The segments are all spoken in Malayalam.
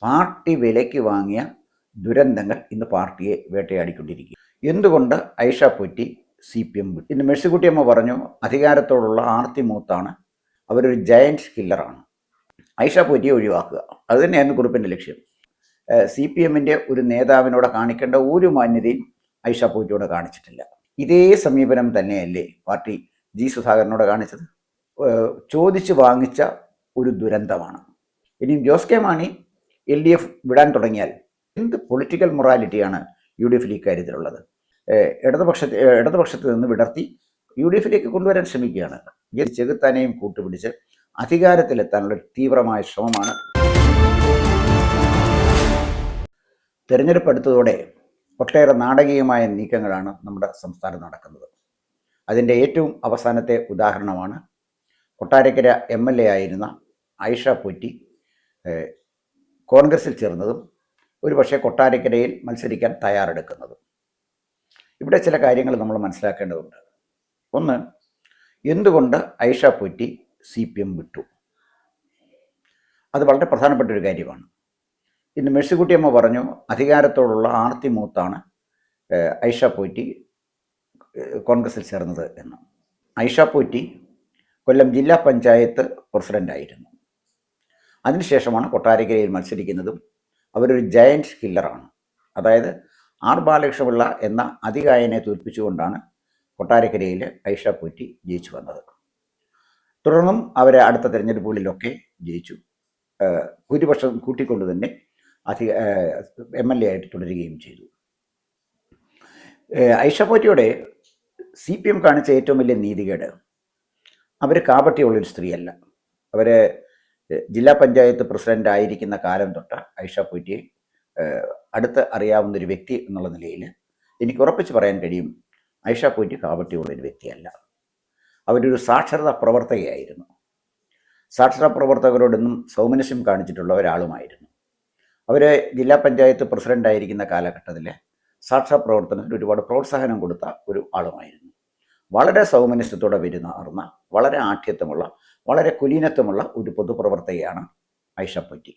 പാർട്ടി വിലയ്ക്ക് വാങ്ങിയ ദുരന്തങ്ങൾ ഇന്ന് പാർട്ടിയെ വേട്ടയാടിക്കൊണ്ടിരിക്കുക. എന്തുകൊണ്ട് ഐഷ പോറ്റി CPM വിട്ടു? ഇന്ന് മെഴ്സിക്കുട്ടിയമ്മ പറഞ്ഞു, അധികാരത്തോടുള്ള ആർത്തി മൂത്താണ്, അവരൊരു ജയൻറ്റ് കില്ലറാണ്. ഐഷ പോറ്റിയെ ഒഴിവാക്കുക, അതുതന്നെയായിരുന്നു കുറിപ്പിൻ്റെ ലക്ഷ്യം. CPMൻ്റെ ഒരു നേതാവിനോട് കാണിക്കേണ്ട ഒരു മാന്യതയും ഐഷ പോറ്റിയോട് കാണിച്ചിട്ടില്ല. ഇതേ സമീപനം തന്നെയല്ലേ പാർട്ടി G. സുധാകരനോട് കാണിച്ചത്? ചോദിച്ച് വാങ്ങിച്ച ഒരു ദുരന്തമാണ്. ഇനിയും ജോസ് കെ മാണി LDF വിടാൻ എന്ത് പൊളിറ്റിക്കൽ മൊറാലിറ്റിയാണ് UDF ഇക്കാര്യത്തിലുള്ളത്? ഇടതുപക്ഷത്ത് നിന്ന് വിടർത്തി UDF കൊണ്ടുവരാൻ ശ്രമിക്കുകയാണ്. ചെകുത്താനെയും കൂട്ടുപിടിച്ച് അധികാരത്തിലെത്താനുള്ള തീവ്രമായ ശ്രമമാണ്. തെരഞ്ഞെടുപ്പ് അടുത്തതോടെ ഒട്ടേറെ നാടകീയമായ നീക്കങ്ങളാണ് നമ്മുടെ സംസ്ഥാനം നടക്കുന്നത്. അതിൻ്റെ ഏറ്റവും അവസാനത്തെ ഉദാഹരണമാണ് കൊട്ടാരക്കര MLA ആയിരുന്ന ഐഷ പോറ്റി കോൺഗ്രസിൽ ചേർന്നതും ഒരുപക്ഷെ കൊട്ടാരക്കരയിൽ മത്സരിക്കാൻ തയ്യാറെടുക്കുന്നതും. ഇവിടെ ചില കാര്യങ്ങൾ നമ്മൾ മനസ്സിലാക്കേണ്ടതുണ്ട്. ഒന്ന്, എന്തുകൊണ്ട് ഐഷ പോറ്റി CPM വിട്ടു? അത് വളരെ പ്രധാനപ്പെട്ട ഒരു കാര്യമാണ്. ഇന്ന് മെഴ്സിക്കുട്ടിയമ്മ പറഞ്ഞു, അധികാരത്തോടുള്ള ആർത്തി മൂത്താണ് ഐഷ പോറ്റി കോൺഗ്രസിൽ ചേർന്നത് എന്ന്. ഐഷ പോറ്റി കൊല്ലം ജില്ലാ പഞ്ചായത്ത് പ്രസിഡൻ്റായിരുന്നു. അതിനുശേഷമാണ് കൊട്ടാരക്കരയിൽ മത്സരിക്കുന്നതും. അവരൊരു ജയൻറ്റ് കില്ലറാണ്. അതായത് R. ബാലകൃഷ്ണപിള്ള എന്ന അതികായനെ തോൽപ്പിച്ചുകൊണ്ടാണ് കൊട്ടാരക്കരയിൽ ഐഷ പോറ്റി ജയിച്ചു വന്നത്. തുടർന്നും അവരെ അടുത്ത തിരഞ്ഞെടുപ്പുകളിലൊക്കെ ജയിച്ചു. ഭൂരിപക്ഷം കൂട്ടിക്കൊണ്ട് തന്നെ MLA ആയിട്ട് തുടരുകയും ചെയ്തു. ഐഷ പോറ്റിയോടെ CPM കാണിച്ച ഏറ്റവും വലിയ നീതികേട്, അവർ കാപട്യമുള്ളൊരു സ്ത്രീയല്ല. അവർ ജില്ലാ പഞ്ചായത്ത് പ്രസിഡൻ്റ് ആയിരിക്കുന്ന കാലം തൊട്ട് ഐഷ പോറ്റിയെ അടുത്ത് അറിയാവുന്നൊരു വ്യക്തി എന്നുള്ള നിലയിൽ എനിക്ക് ഉറപ്പിച്ച് പറയാൻ കഴിയും, ഐഷ പോറ്റി കാപട്യമുള്ളൊരു വ്യക്തിയല്ല. അവരൊരു സാക്ഷരതാ പ്രവർത്തകയായിരുന്നു. സാക്ഷരതാ പ്രവർത്തകരോടൊന്നും സൗമനസ്യം കാണിച്ചിട്ടുള്ള ഒരാളുമായിരുന്നു. അവർ ജില്ലാ പഞ്ചായത്ത് പ്രസിഡൻ്റ് ആയിരിക്കുന്ന കാലഘട്ടത്തിൽ സാക്ഷരതാ പ്രവർത്തനത്തിന് ഒരുപാട് പ്രോത്സാഹനം കൊടുത്ത ഒരു ആളുമായിരുന്നു. വളരെ സൗമനസ്യത്തോടെ പെരുമാറുന്ന, വളരെ ആഠ്യത്വമുള്ള, വളരെ കുലീനത്വമുള്ള ഒരു പൊതുപ്രവർത്തകയാണ് ഐഷ പോറ്റി.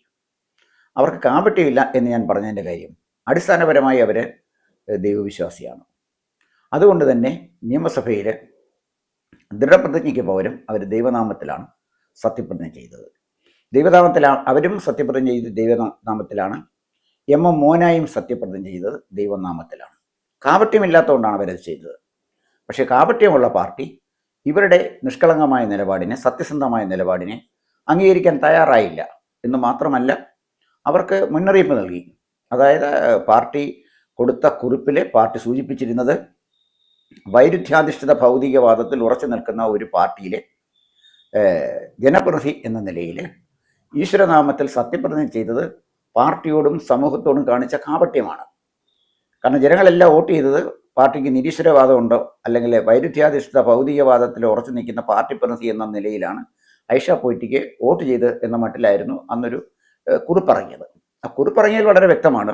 അവർക്ക് കാപട്യമില്ല എന്ന് ഞാൻ പറഞ്ഞതിൻ്റെ കാര്യം, അടിസ്ഥാനപരമായി അവർ ദൈവവിശ്വാസിയാണ്. അതുകൊണ്ട് തന്നെ നിയമസഭയിൽ ദൃഢപ്രതിജ്ഞയ്ക്ക് പകരം അവർ ദൈവനാമത്തിലാണ് സത്യപ്രതിജ്ഞ ചെയ്തത്. അവരും സത്യപ്രതിജ്ഞ ചെയ്ത് ദൈവനാമത്തിലാണ്. M. മോനായും സത്യപ്രതിജ്ഞ ചെയ്തത് ദൈവനാമത്തിലാണ്. കാപട്യമില്ലാത്തതുകൊണ്ടാണ് അവരത് ചെയ്തത്. പക്ഷേ കാപട്യമുള്ള പാർട്ടി ഇവരുടെ നിഷ്കളങ്കമായ നിലപാടിനെ, സത്യസന്ധമായ നിലപാടിനെ അംഗീകരിക്കാൻ തയ്യാറായില്ല എന്ന് മാത്രമല്ല, അവർക്ക് മുന്നറിയിപ്പ് നൽകി. അതായത് പാർട്ടി കൊടുത്ത കുറിപ്പിൽ പാർട്ടി സൂചിപ്പിച്ചിരുന്നത്, വൈരുദ്ധ്യാധിഷ്ഠിത ഭൗതികവാദത്തിൽ ഉറച്ചു നിൽക്കുന്ന ഒരു പാർട്ടിയിലെ ജനപ്രതിനിധി എന്ന നിലയിൽ ഈശ്വരനാമത്തിൽ സത്യപ്രതിജ്ഞ ചെയ്തത് പാർട്ടിയോടും സമൂഹത്തോടും കാണിച്ച കാപട്യമാണ്. കാരണം ജനങ്ങളെല്ലാം വോട്ട് ചെയ്തത് പാർട്ടിക്ക് നിരീശ്വരവാദമുണ്ടോ അല്ലെങ്കിൽ വൈരുദ്ധ്യാധിഷ്ഠിത ഭൗതികവാദത്തിൽ ഉറച്ചു നിൽക്കുന്ന പാർട്ടി പ്രതിനിധി എന്ന നിലയിലാണ് ഐഷ പോറ്റിക്ക് വോട്ട് ചെയ്ത് എന്ന മട്ടിലായിരുന്നു അന്നൊരു കുറിപ്പിറങ്ങിയത്. ആ കുറിപ്പിറങ്ങിയതിൽ വളരെ വ്യക്തമാണ്,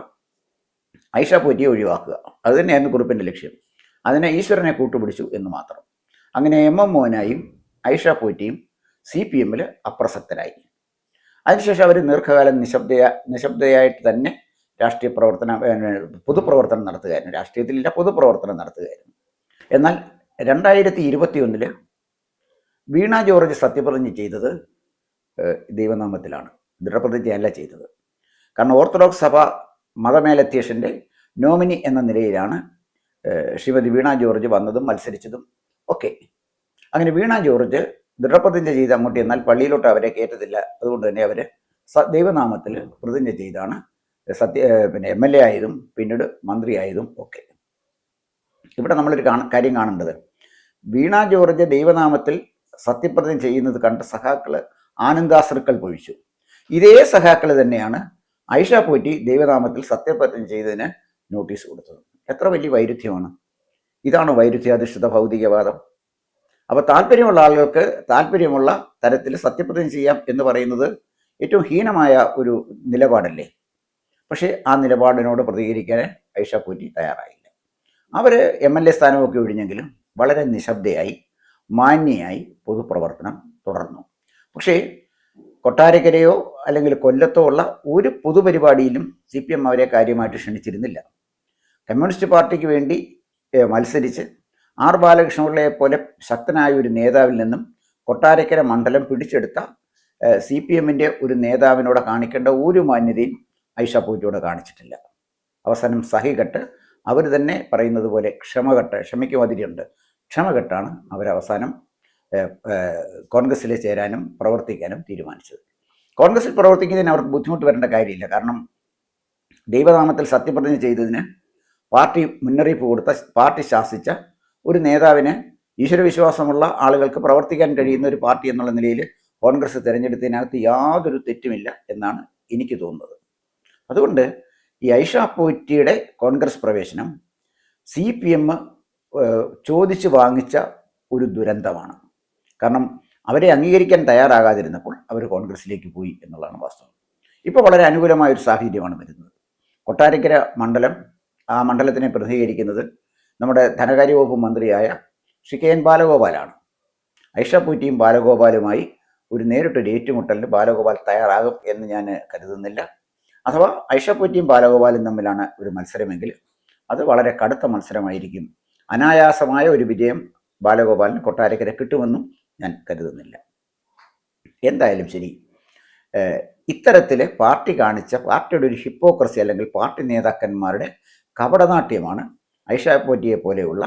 ഐഷ പോറ്റിയെ ഒഴിവാക്കുക, അതുതന്നെയായിരുന്നു കുറിപ്പിൻ്റെ ലക്ഷ്യം. അതിനെ ഈശ്വരനെ കൂട്ടുപിടിച്ചു എന്ന് മാത്രം. അങ്ങനെ M. മോനായും ഐഷ പോറ്റിയും CPMൽ അപ്രസക്തരായി. അതിനുശേഷം അവർ ദീർഘകാലം നിശബ്ദയായിട്ട് തന്നെ രാഷ്ട്രീയ പൊതുപ്രവർത്തനം നടത്തുകയായിരുന്നു. രാഷ്ട്രീയത്തിലില്ല, പൊതുപ്രവർത്തനം നടത്തുകയായിരുന്നു. എന്നാൽ 2021 വീണ ജോർജ് സത്യപ്രതിജ്ഞ ചെയ്തത് ദൈവനാമത്തിലാണ്, ദൃഢപ്രതിജ്ഞയല്ല ചെയ്തത്. കാരണം ഓർത്തഡോക്സ് സഭ മതമേലധ്യക്ഷൻ്റെ നോമിനി എന്ന നിലയിലാണ് ശ്രീമതി വീണ ജോർജ് വന്നതും മത്സരിച്ചതും ഒക്കെ. അങ്ങനെ വീണ ജോർജ് ദൃഢപ്രതിജ്ഞ ചെയ്ത് അങ്ങോട്ട് എന്നാൽ പള്ളിയിലോട്ട് അവരെ കയറ്റത്തില്ല. അതുകൊണ്ട് തന്നെ അവർ ദൈവനാമത്തിൽ പ്രതിജ്ഞ ചെയ്താണ് MLA ആയതും പിന്നീട് മന്ത്രിയായതും ഒക്കെ. ഇവിടെ നമ്മളൊരു കാര്യം കാണേണ്ടത്, വീണ ജോർജ് ദൈവനാമത്തിൽ സത്യപ്രതിജ്ഞ ചെയ്യുന്നത് കണ്ട് സഖാക്കൾ ആനന്ദാശ്രുക്കൾ പൊഴിച്ചു. ഇതേ സഖാക്കൾ തന്നെയാണ് ഐഷ പോറ്റി ദൈവനാമത്തിൽ സത്യപ്രതിജ്ഞ ചെയ്തതിന് നോട്ടീസ് കൊടുത്തത്. എത്ര വലിയ വൈരുദ്ധ്യമാണ്! ഇതാണ് വൈരുദ്ധ്യാധിഷ്ഠിത ഭൗതികവാദം. അപ്പോൾ താല്പര്യമുള്ള ആളുകൾക്ക് താല്പര്യമുള്ള തരത്തിൽ സത്യപ്രതിജ്ഞ ചെയ്യാം എന്ന് പറയുന്നത് ഏറ്റവും ഹീനമായ ഒരു നിലപാടല്ലേ? പക്ഷേ ആ നിലപാടിനോട് പ്രതികരിക്കാൻ ഐഷ പോറ്റി തയ്യാറായില്ല. അവർ MLA സ്ഥാനമൊക്കെ ഒഴിഞ്ഞെങ്കിലും വളരെ നിശബ്ദയായി, മാന്യയായി പൊതുപ്രവർത്തനം തുടർന്നു. പക്ഷേ കൊട്ടാരക്കരയോ അല്ലെങ്കിൽ കൊല്ലത്തോ ഉള്ള ഒരു പൊതുപരിപാടിയിലും CPM അവരെ കാര്യമായിട്ട് ക്ഷണിച്ചിരുന്നില്ല. കമ്മ്യൂണിസ്റ്റ് പാർട്ടിക്ക് വേണ്ടി മത്സരിച്ച് ആർ ബാലകൃഷ്ണപിള്ളയെ പോലെ ശക്തനായ ഒരു നേതാവിൽ നിന്നും കൊട്ടാരക്കര മണ്ഡലം പിടിച്ചെടുത്ത CPMൻ്റെ ഒരു നേതാവിനോട് കാണിക്കേണ്ട ഒരു മാന്യതയും ഐഷ പോറ്റിയോട് കാണിച്ചിട്ടില്ല. അവസാനം സഹികെട്ട് അവർ തന്നെ പറയുന്നത് പോലെ ക്ഷമയ്ക്ക് മതിരിയുണ്ട്, ക്ഷമകെട്ടാണ് അവരവസാനം കോൺഗ്രസ്സിൽ ചേരാനും പ്രവർത്തിക്കാനും തീരുമാനിച്ചത്. കോൺഗ്രസ്സിൽ പ്രവർത്തിക്കുന്നതിന് അവർക്ക് ബുദ്ധിമുട്ട് വരേണ്ട കാര്യമില്ല. കാരണം ദൈവനാമത്തിൽ സത്യപ്രതിജ്ഞ ചെയ്തതിന് പാർട്ടി മുന്നറിയിപ്പ് കൊടുത്ത, പാർട്ടി ശാസിച്ച ഒരു നേതാവിന് ഈശ്വരവിശ്വാസമുള്ള ആളുകൾക്ക് പ്രവർത്തിക്കാൻ കഴിയുന്ന ഒരു പാർട്ടി എന്നുള്ള നിലയിൽ കോൺഗ്രസ് തിരഞ്ഞെടുത്തതിനകത്ത് യാതൊരു തെറ്റുമില്ല എന്നാണ് എനിക്ക് തോന്നുന്നത്. അതുകൊണ്ട് ഈ ഐഷ പോറ്റിയുടെ കോൺഗ്രസ് പ്രവേശനം CPM ചോദിച്ച് വാങ്ങിച്ച ഒരു ദുരന്തമാണ്. കാരണം അവരെ അംഗീകരിക്കാൻ തയ്യാറാകാതിരുന്നപ്പോൾ അവർ കോൺഗ്രസ്സിലേക്ക് പോയി എന്നുള്ളതാണ് വാസ്തവം. ഇപ്പോൾ വളരെ അനുകൂലമായ ഒരു സാഹചര്യമാണ് വരുന്നത്. കൊട്ടാരക്കര മണ്ഡലം, ആ മണ്ഡലത്തിനെ പ്രതിനിധീകരിക്കുന്നത് നമ്മുടെ ധനകാര്യ വകുപ്പ് മന്ത്രിയായ ശ്രീ KN ബാലഗോപാലാണ്. ഐഷ പോറ്റിയും ബാലഗോപാലുമായി ഒരു നേരിട്ടൊരു ഏറ്റുമുട്ടലിന് ബാലഗോപാൽ തയ്യാറാകും എന്ന് ഞാൻ കരുതുന്നില്ല. അഥവാ ഐഷ പോറ്റിയും ബാലഗോപാലും തമ്മിലാണ് ഒരു മത്സരമെങ്കിൽ അത് വളരെ കടുത്ത മത്സരമായിരിക്കും. അനായാസമായ ഒരു വിജയം ബാലഗോപാലിന് കൊട്ടാരക്കര കിട്ടുമെന്നും ഞാൻ കരുതുന്നില്ല. എന്തായാലും ശരി, ഇത്തരത്തിൽ പാർട്ടി കാണിച്ച പാർട്ടിയുടെ ഒരു ഹിപ്പോക്രസി അല്ലെങ്കിൽ പാർട്ടി നേതാക്കന്മാരുടെ കപടനാട്യമാണ് ഐഷ പോറ്റിയെ പോലെയുള്ള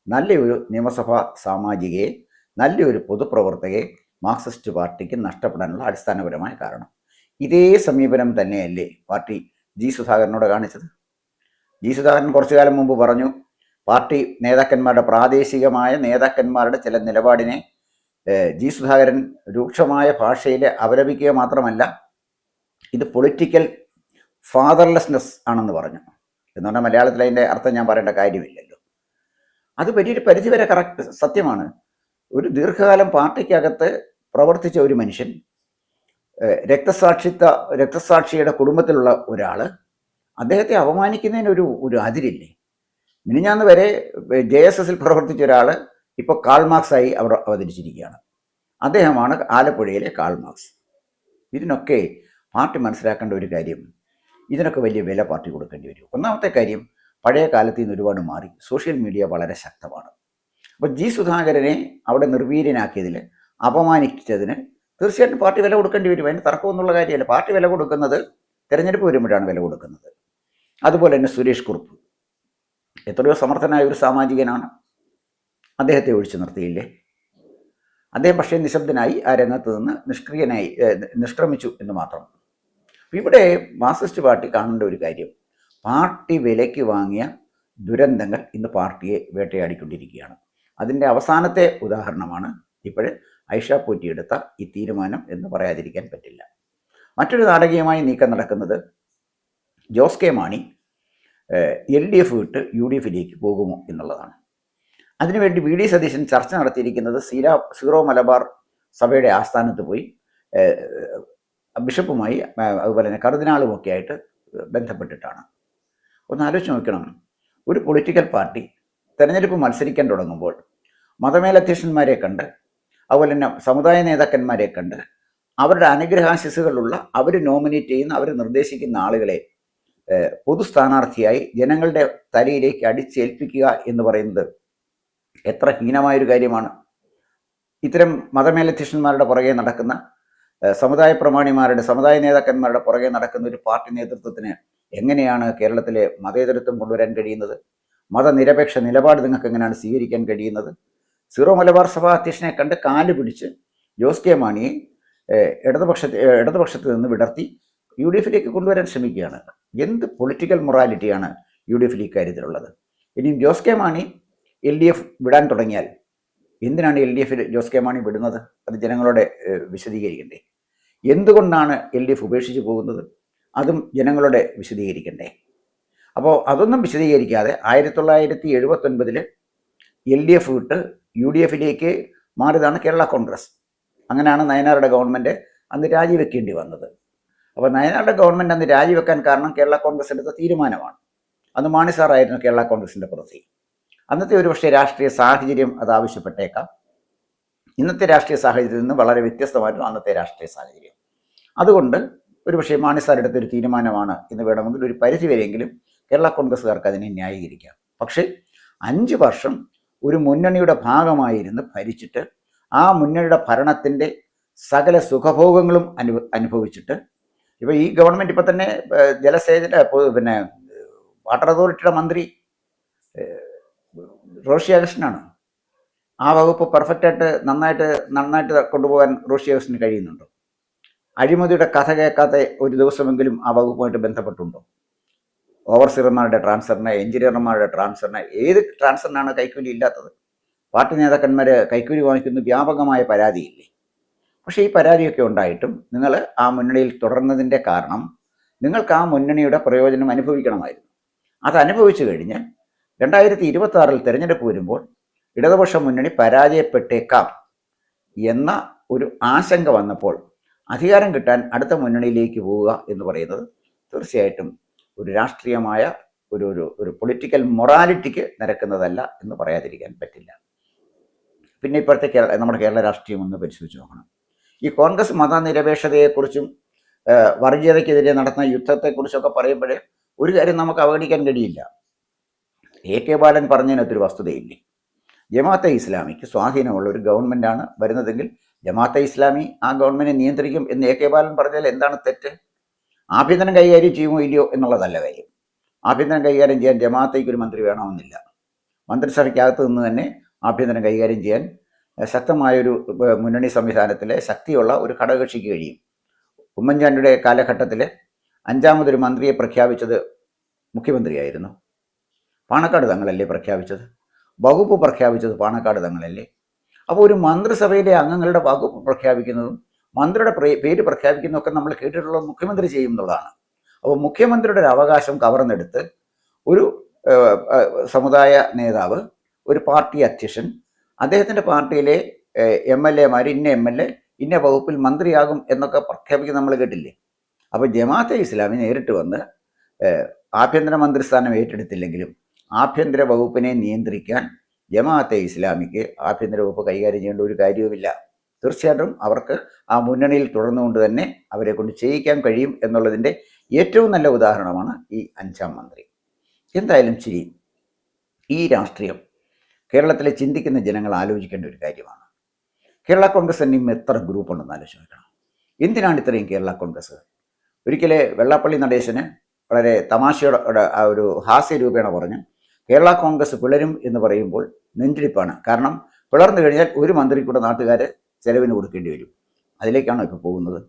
നല്ലൊരു നിയമസഭാ സാമാജികയെ, നല്ലൊരു പൊതുപ്രവർത്തകയെ മാർക്സിസ്റ്റ് പാർട്ടിക്ക് നഷ്ടപ്പെടാനുള്ള അടിസ്ഥാനപരമായ കാരണം. ഇതേ സമീപനം തന്നെയല്ലേ പാർട്ടി ജി സുധാകരനോട് കാണിച്ചത്? ജി സുധാകരൻ കുറച്ചു കാലം മുമ്പ് പറഞ്ഞു, പാർട്ടി നേതാക്കന്മാരുടെ, പ്രാദേശികമായ നേതാക്കന്മാരുടെ ചില നിലപാടിനെ ജി സുധാകരൻ രൂക്ഷമായ ഭാഷയിൽ അപലപിക്കുക മാത്രമല്ല, ഇത് പൊളിറ്റിക്കൽ ഫാദർലെസ്നെസ് ആണെന്ന് പറഞ്ഞു. എന്ന് പറഞ്ഞാൽ മലയാളത്തിൽ അതിൻ്റെ അർത്ഥം ഞാൻ പറയേണ്ട കാര്യമില്ലല്ലോ. അത് വലിയൊരു പരിധിവരെ കറക്റ്റ് സത്യമാണ്. ഒരു ദീർഘകാലം പാർട്ടിക്കകത്ത് പ്രവർത്തിച്ച ഒരു മനുഷ്യൻ, രക്തസാക്ഷിയുടെ കുടുംബത്തിലുള്ള ഒരാൾ, അദ്ദേഹത്തെ അപമാനിക്കുന്നതിന് ഒരു അതിരില്ലേ? മിനിഞ്ഞാന്ന് വരെ JSSൽ പ്രവർത്തിച്ച ഒരാൾ ഇപ്പോൾ കാൾ മാർക്സായി അവിടെ അവതരിച്ചിരിക്കുകയാണ്. അദ്ദേഹമാണ് ആലപ്പുഴയിലെ കാൾ മാർക്സ്. ഇതിനൊക്കെ പാർട്ടി മനസ്സിലാക്കേണ്ട ഒരു കാര്യം, ഇതിനൊക്കെ വലിയ വില പാർട്ടി കൊടുക്കേണ്ടി വരും. ഒന്നാമത്തെ കാര്യം, പഴയ കാലത്ത് നിന്ന് ഒരുപാട് മാറി, സോഷ്യൽ മീഡിയ വളരെ ശക്തമാണ്. അപ്പോൾ ജി സുധാകരനെ അവിടെ നിർവീര്യനാക്കിയതിൽ, അപമാനിച്ചതിന് തീർച്ചയായിട്ടും പാർട്ടി വില കൊടുക്കേണ്ടി വരും. അതിന് തർക്കമൊന്നുള്ള കാര്യമല്ല. പാർട്ടി വില കൊടുക്കുന്നത് തിരഞ്ഞെടുപ്പ് വരുമ്പോഴാണ് വില കൊടുക്കുന്നത്. അതുപോലെ തന്നെ സുരേഷ് കുറുപ്പ് എത്രയോ സമർത്ഥനായ ഒരു സാമാജികനാണ്. അദ്ദേഹത്തെ ഒഴിച്ചു നിർത്തിയില്ലേ? അദ്ദേഹം പക്ഷേ നിശബ്ദനായി ആ രംഗത്ത് നിന്ന് നിഷ്ക്രമിച്ചു എന്ന് മാത്രം. ഇവിടെ മാർക്സിസ്റ്റ് പാർട്ടി കാണേണ്ട ഒരു കാര്യം, പാർട്ടി വിലയ്ക്ക് വാങ്ങിയ ദുരന്തങ്ങൾ ഇന്ന് പാർട്ടിയെ വേട്ടയാടിക്കൊണ്ടിരിക്കുകയാണ്. അതിൻ്റെ അവസാനത്തെ ഉദാഹരണമാണ് ഇപ്പോൾ ഐഷ പോറ്റി എടുത്ത ഈ തീരുമാനം എന്ന് പറയാതിരിക്കാൻ പറ്റില്ല. മറ്റൊരു നാടകീയമായ നീക്കം നടക്കുന്നത് ജോസ് കെ മാണി LDF വിട്ട് UDFിലേക്ക് പോകുമോ എന്നുള്ളതാണ്. അതിനുവേണ്ടി VD സതീശൻ ചർച്ച നടത്തിയിരിക്കുന്നത് സീറോ മലബാർ സഭയുടെ ആസ്ഥാനത്ത് പോയി ബിഷപ്പുമായി അതുപോലെ തന്നെ കർദിനാളുമൊക്കെ ആയിട്ട് ബന്ധപ്പെട്ടിട്ടാണ്. ഒന്ന് ആലോചിച്ച് നോക്കണം, ഒരു പൊളിറ്റിക്കൽ പാർട്ടി തെരഞ്ഞെടുപ്പ് മത്സരിക്കാൻ തുടങ്ങുമ്പോൾ മതമേലധ്യക്ഷന്മാരെ കണ്ട്, അതുപോലെ തന്നെ സമുദായ നേതാക്കന്മാരെ കണ്ട്, അവരുടെ അനുഗ്രഹാശിസുകളുള്ള, അവർ നോമിനേറ്റ് ചെയ്യുന്ന, അവർ നിർദ്ദേശിക്കുന്ന ആളുകളെ പൊതു സ്ഥാനാർത്ഥിയായി ജനങ്ങളുടെ തലയിലേക്ക് അടിച്ചേൽപ്പിക്കുക എന്ന് പറയുന്നത് എത്ര ഹീനമായൊരു കാര്യമാണ്. ഇത്തരം മതമേലധ്യക്ഷന്മാരുടെ പുറകെ നടക്കുന്ന, സമുദായ പ്രമാണിമാരുടെ, സമുദായ നേതാക്കന്മാരുടെ പുറകെ നടക്കുന്ന ഒരു പാർട്ടി നേതൃത്വത്തിന് എങ്ങനെയാണ് കേരളത്തിലെ മതേതരത്വം കൊണ്ടുവരാൻ കഴിയുന്നത്? മതനിരപേക്ഷ നിലപാട് നിങ്ങൾക്ക് എങ്ങനെയാണ് സ്വീകരിക്കാൻ കഴിയുന്നത്? സീറോ മലബാർ സഭ അധ്യക്ഷനെ കണ്ട് കാല് പിടിച്ച് ജോസ് കെ മാണിയെ ഇടതുപക്ഷത്ത് നിന്ന് വിടർത്തി UDFിലേക്ക് കൊണ്ടുവരാൻ ശ്രമിക്കുകയാണ്. എന്ത് പൊളിറ്റിക്കൽ മൊറാലിറ്റിയാണ് UDFിൽ ഇക്കാര്യത്തിലുള്ളത്? ഇനിയും ജോസ് കെ മാണി LDF വിടാൻ തുടങ്ങിയാൽ എന്തിനാണ് LDFിൽ ജോസ് കെ മാണി വിടുന്നത്? അത് ജനങ്ങളോട് വിശദീകരിക്കണ്ടേ? എന്തുകൊണ്ടാണ് LDF ഉപേക്ഷിച്ച് പോകുന്നത്? അതും ജനങ്ങളോട് വിശദീകരിക്കണ്ടേ? അപ്പോൾ അതൊന്നും വിശദീകരിക്കാതെ 1979 LDF വിട്ട് UDFിലേക്ക് മാറിയതാണ് കേരള കോൺഗ്രസ്. അങ്ങനെയാണ് നയനാരുടെ ഗവൺമെൻറ് അന്ന് രാജിവെക്കേണ്ടി വന്നത്. അപ്പോൾ നയനാരുടെ ഗവൺമെൻറ് അന്ന് രാജിവെക്കാൻ കാരണം കേരള കോൺഗ്രസ് എടുത്ത തീരുമാനമാണ്. അന്ന് മാണി സാറായിരുന്നു കേരള കോൺഗ്രസിൻ്റെ പ്രതി. അന്നത്തെ ഒരു പക്ഷേ രാഷ്ട്രീയ സാഹചര്യം അത് ആവശ്യപ്പെട്ടേക്കാം. ഇന്നത്തെ രാഷ്ട്രീയ സാഹചര്യത്തിൽ നിന്ന് വളരെ വ്യത്യസ്തമായിരുന്നു അന്നത്തെ രാഷ്ട്രീയ സാഹചര്യം. അതുകൊണ്ട് ഒരുപക്ഷെ മാണി സാർ എടുത്തൊരു തീരുമാനമാണ് എന്ന് വേണമെങ്കിൽ ഒരു പരിധി വരെയെങ്കിലും കേരള കോൺഗ്രസ്സുകാർക്ക് അതിനെ ന്യായീകരിക്കാം. പക്ഷേ 5 വർഷം ഒരു മുന്നണിയുടെ ഭാഗമായിരുന്ന് ഭരിച്ചിട്ട് ആ മുന്നണിയുടെ ഭരണത്തിൻ്റെ സകല സുഖഭോഗങ്ങളും അനുഭവിച്ചിട്ട് ഇപ്പോൾ ഈ ഗവൺമെൻറ് ഇപ്പം തന്നെ ജലസേചന പിന്നെ വാട്ടർ അതോറിറ്റിയുടെ മന്ത്രി റോഷി അഗസ്റ്റിനാണ്. ആ വകുപ്പ് പെർഫെക്റ്റായിട്ട് നന്നായിട്ട് കൊണ്ടുപോകാൻ റോഷി അഗസ്റ്റിന് കഴിയുന്നുണ്ടോ? അഴിമതിയുടെ കഥ കേൾക്കാത്ത ഒരു ദിവസമെങ്കിലും ആ വകുപ്പുമായിട്ട് ബന്ധപ്പെട്ടുണ്ടോ? ഓവർസീറർമാരുടെ ട്രാൻസ്ഫറിന്, എഞ്ചിനീയർമാരുടെ ട്രാൻസ്ഫറിന്, ഏത് ട്രാൻസ്ഫറിനാണ് കൈക്കൂലി ഇല്ലാത്തത്? പാർട്ടി നേതാക്കന്മാർ കൈക്കൂലി വാങ്ങിക്കുന്ന വ്യാപകമായ പരാതിയില്ലേ? പക്ഷേ ഈ പരാതിയൊക്കെ ഉണ്ടായിട്ടും നിങ്ങൾ ആ മുന്നണിയിൽ തുടർന്നതിൻ്റെ കാരണം നിങ്ങൾക്ക് ആ മുന്നണിയുടെ പ്രയോജനം അനുഭവിക്കണമായിരുന്നു. അത് അനുഭവിച്ചു കഴിഞ്ഞ് 2026 തിരഞ്ഞെടുപ്പ് വരുമ്പോൾ ഇടതുപക്ഷ മുന്നണി പരാജയപ്പെട്ടേക്കാം എന്ന ഒരു ആശങ്ക വന്നപ്പോൾ അധികാരം കിട്ടാൻ അടുത്ത മുന്നണിയിലേക്ക് പോവുക എന്ന് പറയുന്നത് തീർച്ചയായിട്ടും ഒരു രാഷ്ട്രീയമായ ഒരു പൊളിറ്റിക്കൽ മൊറാലിറ്റിക്ക് നിരക്കുന്നതല്ല എന്ന് പറയാതിരിക്കാൻ പറ്റില്ല. പിന്നെ ഇപ്പോഴത്തെ നമ്മുടെ കേരള രാഷ്ട്രീയം ഒന്ന് പരിശോധിച്ച് നോക്കണം. ഈ കോൺഗ്രസ് മതനിരപേക്ഷതയെക്കുറിച്ചും വർഗീയതയ്ക്കെതിരെ നടത്തുന്ന യുദ്ധത്തെക്കുറിച്ചൊക്കെ പറയുമ്പോഴേ ഒരു കാര്യം നമുക്ക് അവഗണിക്കാൻ കഴിയില്ല. AK ബാലൻ പറഞ്ഞതിനകത്തൊരു വസ്തുതയില്ലേ? ജമാഅത്തെ ഇസ്ലാമിക്ക് സ്വാധീനമുള്ള ഒരു ഗവൺമെൻറ്റാണ് വരുന്നതെങ്കിൽ ജമാഅത്തെ ഇസ്ലാമി ആ ഗവൺമെൻറ് നിയന്ത്രിക്കും എന്ന് AK ബാലൻ പറഞ്ഞാൽ എന്താണ് തെറ്റ്? ആഭ്യന്തരം കൈകാര്യം ചെയ്യുമോ ഇല്ലയോ എന്നുള്ളതല്ല കാര്യം. ആഭ്യന്തരം കൈകാര്യം ചെയ്യാൻ ജമാഅത്തേക്ക് ഒരു മന്ത്രി വേണമെന്നില്ല. മന്ത്രിസഭയ്ക്കകത്ത് നിന്ന് തന്നെ ആഭ്യന്തരം കൈകാര്യം ചെയ്യാൻ ശക്തമായൊരു മുന്നണി സംവിധാനത്തിലെ ശക്തിയുള്ള ഒരു ഘടകകക്ഷിക്ക് കഴിയും. ഉമ്മൻചാണ്ടിയുടെ കാലഘട്ടത്തിൽ 5ാമതൊരു മന്ത്രിയെ പ്രഖ്യാപിച്ചത് മുഖ്യമന്ത്രിയായിരുന്നു. പാണക്കാട് തങ്ങളല്ലേ പ്രഖ്യാപിച്ചത്? വകുപ്പ് പ്രഖ്യാപിച്ചത് പാണക്കാട് തങ്ങളല്ലേ? അപ്പോൾ ഒരു മന്ത്രിസഭയിലെ അംഗങ്ങളുടെ വകുപ്പ് പ്രഖ്യാപിക്കുന്നതും മന്ത്രിയുടെ പേര് പ്രഖ്യാപിക്കുന്നതൊക്കെ നമ്മൾ കേട്ടിട്ടുള്ള മുഖ്യമന്ത്രി ചെയ്യും എന്നുള്ളതാണ്. അപ്പോൾ മുഖ്യമന്ത്രിയുടെ ഒരു അവകാശം കവർന്നെടുത്ത് ഒരു സമുദായ നേതാവ്, ഒരു പാർട്ടി അധ്യക്ഷൻ, അദ്ദേഹത്തിൻ്റെ പാർട്ടിയിലെ MLA മാർ ഇന്ന MLA ഇന്ന വകുപ്പിൽ മന്ത്രിയാകും എന്നൊക്കെ പ്രഖ്യാപിക്കുന്ന നമ്മൾ കേട്ടില്ലേ? അപ്പോൾ ജമാഅത്തെ ഇസ്ലാമി നേരിട്ട് വന്ന് ആഭ്യന്തര മന്ത്രിസ്ഥാനം ഏറ്റെടുത്തില്ലെങ്കിലും ആഭ്യന്തര വകുപ്പിനെ നിയന്ത്രിക്കാൻ ജമാഅത്തെ ഇസ്ലാമിക്ക് ആഭ്യന്തര വകുപ്പ് കൈകാര്യം ചെയ്യേണ്ട ഒരു കാര്യവുമില്ല. തീർച്ചയായിട്ടും അവർക്ക് ആ മുന്നണിയിൽ തുടർന്നുകൊണ്ട് തന്നെ അവരെ കൊണ്ട് ചെയ്യിക്കാൻ കഴിയും എന്നുള്ളതിൻ്റെ ഏറ്റവും നല്ല ഉദാഹരണമാണ് ഈ 5ാം മന്ത്രി. എന്തായാലും ശരി, ഈ രാഷ്ട്രീയം കേരളത്തിലെ ചിന്തിക്കുന്ന ജനങ്ങൾ ആലോചിക്കേണ്ട ഒരു കാര്യമാണ്. കേരള കോൺഗ്രസ് തന്നെ എത്ര ഗ്രൂപ്പ് ഉണ്ടെന്ന് ആലോചിക്കണം. എന്തിനാണ് ഇത്രയും കേരള കോൺഗ്രസ്? ഒരിക്കലെ വെള്ളാപ്പള്ളി നടേശന് വളരെ തമാശയോടെ ആ ഒരു ഹാസ്യരൂപേണ പറഞ്ഞു, കേരള കോൺഗ്രസ് പിളരും എന്ന് പറയുമ്പോൾ നെഞ്ചിടിപ്പാണ്. കാരണം പിളർന്നു കഴിഞ്ഞാൽ ഒരു മന്ത്രി കൂടെ നാട്ടുകാർ ചെലവിന് കൊടുക്കേണ്ടി വരും. അതിലേക്കാണോ ഇപ്പോൾ പോകുന്നത്?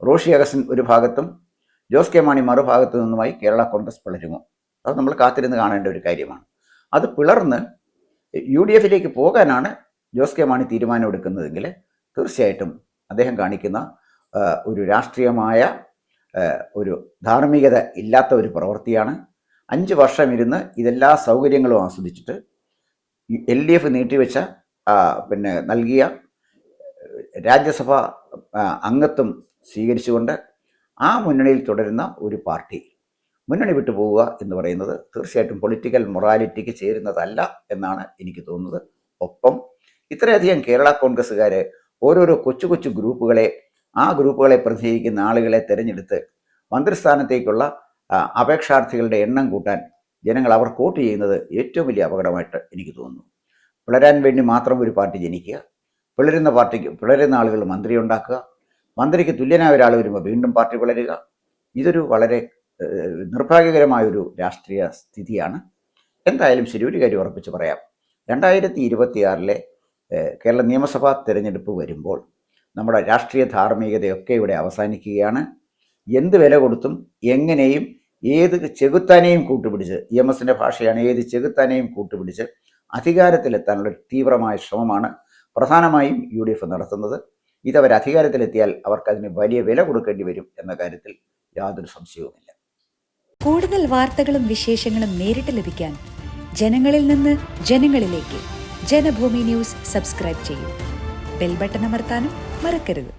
റോഷി അഗസ്റ്റിൻ ഒരു ഭാഗത്തും ജോസ് കെ മാണി മറുഭാഗത്തു നിന്നുമായി കേരള കോൺഗ്രസ് പിളരുമോ? അത് നമ്മൾ കാത്തിരുന്ന് കാണേണ്ട ഒരു കാര്യമാണ്. അത് പിളർന്ന് UDF-ലേക്ക് പോകാനാണ് ജോസ് കെ മാണി തീരുമാനമെടുക്കുന്നതെങ്കിൽ തീർച്ചയായിട്ടും അദ്ദേഹം കാണിക്കുന്ന ഒരു രാഷ്ട്രീയമായ ഒരു ധാർമ്മികത ഇല്ലാത്ത ഒരു പ്രവൃത്തിയാണ്. 5 വർഷം ഇരുന്ന് ഇതെല്ലാ സൗകര്യങ്ങളും ആസ്വദിച്ചിട്ട് LDF നീട്ടിവെച്ച നൽകിയ രാജ്യസഭ അംഗത്വം സ്വീകരിച്ചുകൊണ്ട് ആ മുന്നണിയിൽ തുടരുന്ന ഒരു പാർട്ടി മുന്നണി വിട്ടു പോവുക എന്ന് പറയുന്നത് തീർച്ചയായിട്ടും പൊളിറ്റിക്കൽ മൊറാലിറ്റിക്ക് ചേരുന്നതല്ല എന്നാണ് എനിക്ക് തോന്നുന്നത്. ഒപ്പം ഇത്രയധികം കേരള കോൺഗ്രസ്സുകാർ ഓരോരോ കൊച്ചു കൊച്ചു ഗ്രൂപ്പുകളെ, ആ ഗ്രൂപ്പുകളെ പ്രതിനിധീകരിക്കുന്ന ആളുകളെ തിരഞ്ഞെടുത്ത് മന്ത്രിസ്ഥാനത്തേക്കുള്ള അപേക്ഷാർത്ഥികളുടെ എണ്ണം കൂട്ടാൻ ജനങ്ങൾ അവർ വോട്ട് ചെയ്യുന്നത് ഏറ്റവും വലിയ അപകടമായിട്ട് എനിക്ക് തോന്നുന്നു. പിളരാൻ വേണ്ടി മാത്രം ഒരു പാർട്ടി ജനിക്കുക, പിളരുന്ന ആളുകൾ മന്ത്രി ഉണ്ടാക്കുക, മന്ത്രിക്ക് തുല്യനായ ഒരാൾ വരുമ്പോൾ വീണ്ടും പാർട്ടി പിളരുക, ഇതൊരു വളരെ നിർഭാഗ്യകരമായൊരു രാഷ്ട്രീയ സ്ഥിതിയാണ്. എന്തായാലും ശരി, ഒരു കാര്യം ഉറപ്പിച്ച് പറയാം, 2026 കേരള നിയമസഭാ തിരഞ്ഞെടുപ്പ് വരുമ്പോൾ നമ്മുടെ രാഷ്ട്രീയ ധാർമ്മികതയൊക്കെ ഇവിടെ അവസാനിക്കുകയാണ്. എന്ത് വില കൊടുത്തും എങ്ങനെയും ഏത് ചെകുത്താനെയും കൂട്ടുപിടിച്ച്, EMSൻ്റെ ഭാഷയാണ്, ഏത് ചെകുത്താനെയും കൂട്ടുപിടിച്ച് അധികാരത്തിലെത്താനുള്ള തീവ്രമായ ശ്രമമാണ് പ്രധാനമായും UDF നടത്തുന്നത്. ഇതവർ അധികാരത്തിലെത്തിയാൽ അവർക്കതിന് വലിയ വില കൊടുക്കേണ്ടി വരും എന്ന കാര്യത്തിൽ യാതൊരു സംശയവുമില്ല. കൂടുതൽ വാർത്തകളും വിശേഷങ്ങളും നേരിട്ട് ലഭിക്കാൻ ജനങ്ങളിൽ നിന്ന് ജനങ്ങളിലേക്ക് ജനഭൂമി ന്യൂസ് സബ്സ്ക്രൈബ് ചെയ്യൂ. ബെൽ ബട്ടൺ അമർത്താനും മറക്കരുത്.